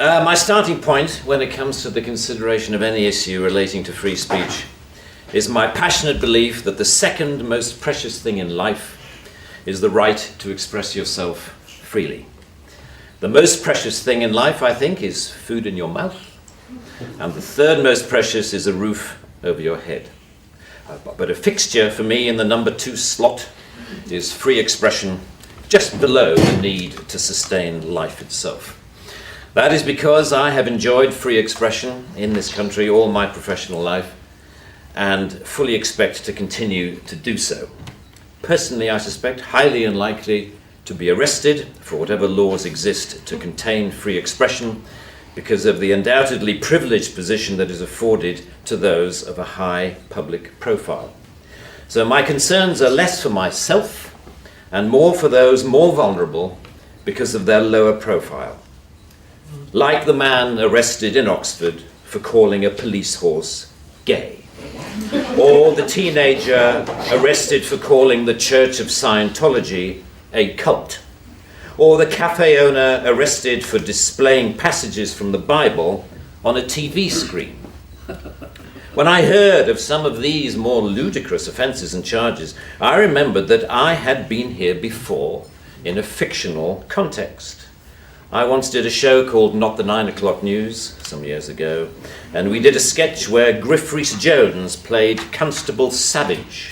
My starting point when it comes to the consideration of any issue relating to free speech is my passionate belief that the second most precious thing in life is the right to express yourself freely. The most precious thing in life, I think, is food in your mouth, and the third most precious is a roof over your head. But a fixture for me in the number 2 slot is free expression, just below the need to sustain life itself. That is because I have enjoyed free expression in this country all my professional life and fully expect to continue to do so. Personally, I suspect highly unlikely to be arrested for whatever laws exist to contain free expression because of the undoubtedly privileged position that is afforded to those of a high public profile. So my concerns are less for myself and more for those more vulnerable because of their lower profile. Like the man arrested in Oxford for calling a police horse gay, or the teenager arrested for calling the Church of Scientology a cult, or the cafe owner arrested for displaying passages from the Bible on a TV screen. When I heard of some of these more ludicrous offences and charges, I remembered that I had been here before in a fictional context. I once did a show called Not the 9 O'Clock News some years ago, and we did a sketch where Griff Rhys-Jones played Constable Savage,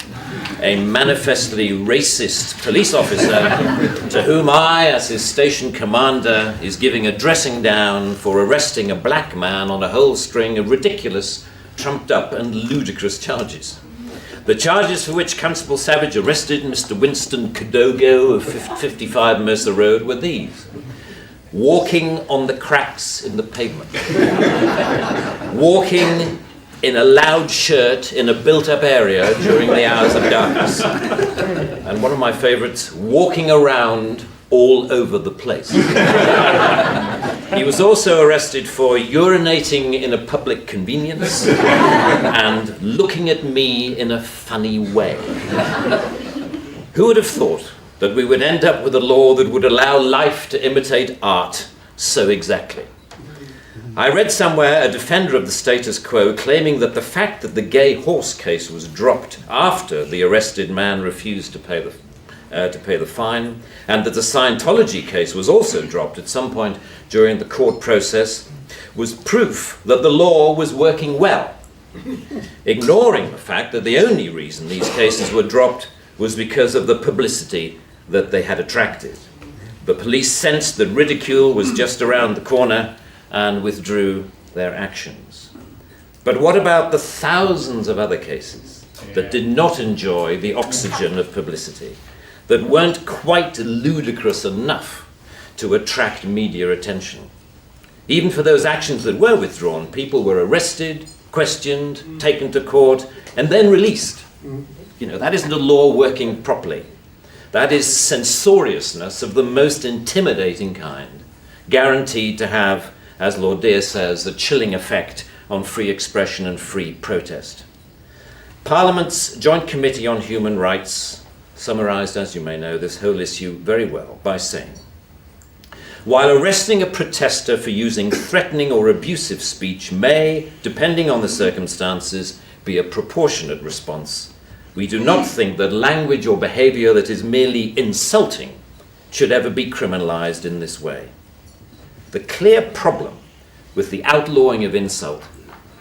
a manifestly racist police officer to whom I, as his station commander, is giving a dressing down for arresting a black man on a whole string of ridiculous, trumped-up and ludicrous charges. The charges for which Constable Savage arrested Mr. Winston Kadogo of 55 Mercer Road were these: walking on the cracks in the pavement, walking in a loud shirt in a built-up area during the hours of darkness, and one of my favourites, walking around all over the place. He was also arrested for urinating in a public convenience and looking at me in a funny way. Who would have thought that we would end up with a law that would allow life to imitate art so exactly? I read somewhere a defender of the status quo claiming that the fact that the gay horse case was dropped after the arrested man refused to pay the fine, and that the Scientology case was also dropped at some point during the court process, was proof that the law was working well, ignoring the fact that the only reason these cases were dropped was because of the publicity that they had attracted. The police sensed that ridicule was just around the corner and withdrew their actions. But what about the thousands of other cases that did not enjoy the oxygen of publicity, that weren't quite ludicrous enough to attract media attention? Even for those actions that were withdrawn, people were arrested, questioned, taken to court, and then released. You know, that isn't a law working properly. That is censoriousness of the most intimidating kind, guaranteed to have, as Lord Dear says, a chilling effect on free expression and free protest. Parliament's Joint Committee on Human Rights summarised, as you may know, this whole issue very well by saying, while arresting a protester for using threatening or abusive speech may, depending on the circumstances, be a proportionate response, we do not think that language or behaviour that is merely insulting should ever be criminalised in this way. The clear problem with the outlawing of insult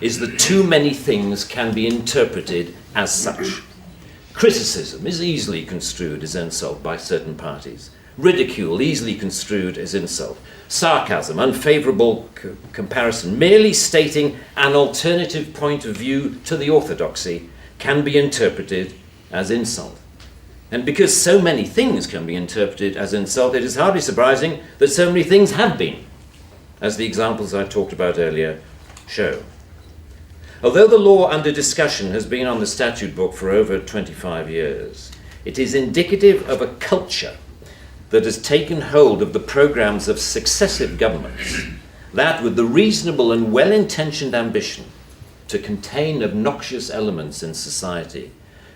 is that too many things can be interpreted as such. Criticism is easily construed as insult by certain parties. Ridicule easily construed as insult. Sarcasm, unfavourable comparison, merely stating an alternative point of view to the orthodoxy can be interpreted as insult. And because so many things can be interpreted as insult, it is hardly surprising that so many things have been, as the examples I talked about earlier show. Although the law under discussion has been on the statute book for over 25 years, it is indicative of a culture that has taken hold of the programs of successive governments, that with the reasonable and well-intentioned ambition to contain obnoxious elements in society,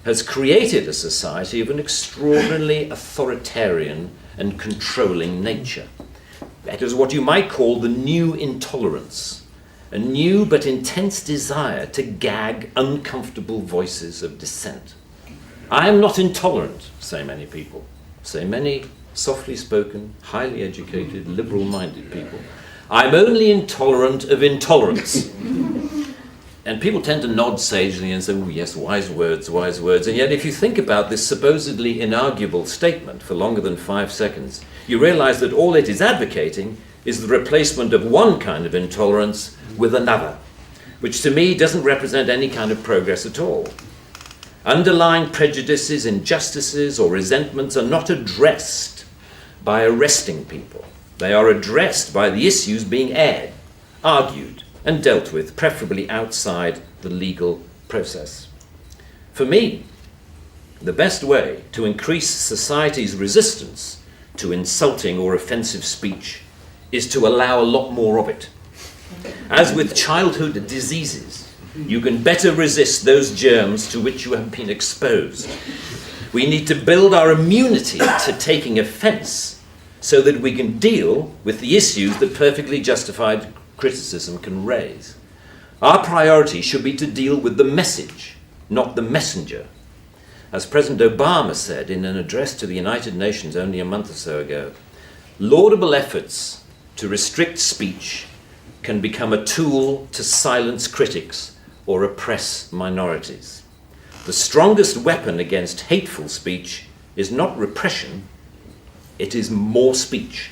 has created a society of an extraordinarily authoritarian and controlling nature. It is what you might call the new intolerance, a new but intense desire to gag uncomfortable voices of dissent. I am not intolerant, say many people, say many softly spoken, highly educated, liberal-minded people. I'm only intolerant of intolerance. And people tend to nod sagely and say, oh yes, wise words, wise words. And yet if you think about this supposedly inarguable statement for longer than 5 seconds, you realize that all it is advocating is the replacement of one kind of intolerance with another, which to me doesn't represent any kind of progress at all. Underlying prejudices, injustices, or resentments are not addressed by arresting people. They are addressed by the issues being aired, argued, and dealt with, preferably outside the legal process. For me, the best way to increase society's resistance to insulting or offensive speech is to allow a lot more of it. As with childhood diseases, you can better resist those germs to which you have been exposed. We need to build our immunity to taking offense so that we can deal with the issues that perfectly justified criticism can raise. Our priority should be to deal with the message, not the messenger. As President Obama said in an address to the United Nations only a month or so ago, laudable efforts to restrict speech can become a tool to silence critics or oppress minorities. The strongest weapon against hateful speech is not repression, it is more speech.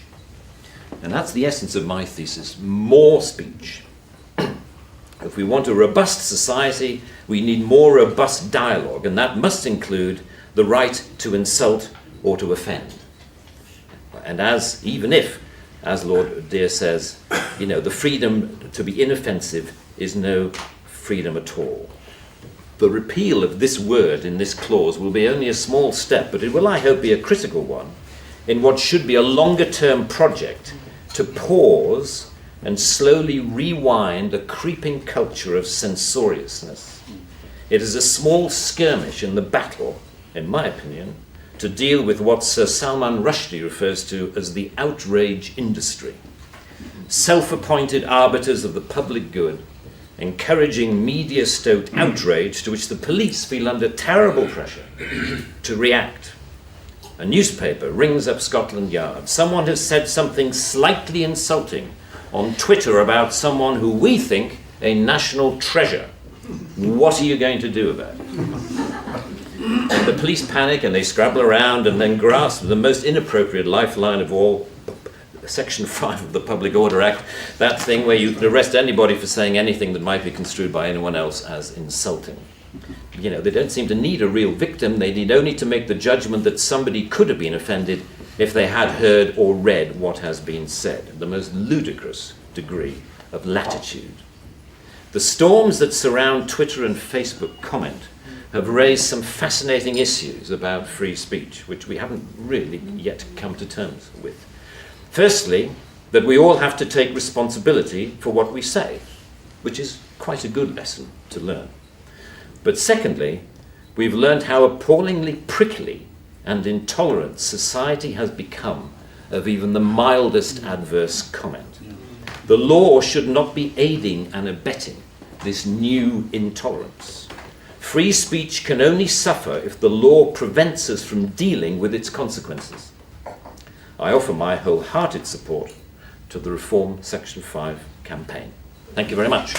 And that's the essence of my thesis, more speech. If we want a robust society, we need more robust dialogue, and that must include the right to insult or to offend. And even if, as Lord Dear says, the freedom to be inoffensive is no freedom at all. The repeal of this word in this clause will be only a small step, but it will, I hope, be a critical one in what should be a longer-term project to pause and slowly rewind a creeping culture of censoriousness. It is a small skirmish in the battle, in my opinion, to deal with what Sir Salman Rushdie refers to as the outrage industry. Self-appointed arbiters of the public good, encouraging media-stoked outrage to which the police feel under terrible pressure to react. A newspaper rings up Scotland Yard. Someone has said something slightly insulting on Twitter about someone who we think a national treasure. What are you going to do about it? And the police panic and they scrabble around and then grasp the most inappropriate lifeline of all, Section 5 of the Public Order Act, that thing where you can arrest anybody for saying anything that might be construed by anyone else as insulting. They don't seem to need a real victim. They need only to make the judgment that somebody could have been offended if they had heard or read what has been said. The most ludicrous degree of latitude. The storms that surround Twitter and Facebook comment have raised some fascinating issues about free speech, which we haven't really yet come to terms with. Firstly, that we all have to take responsibility for what we say, which is quite a good lesson to learn. But secondly, we've learned how appallingly prickly and intolerant society has become of even the mildest adverse comment. The law should not be aiding and abetting this new intolerance. Free speech can only suffer if the law prevents us from dealing with its consequences. I offer my wholehearted support to the Reform Section 5 campaign. Thank you very much.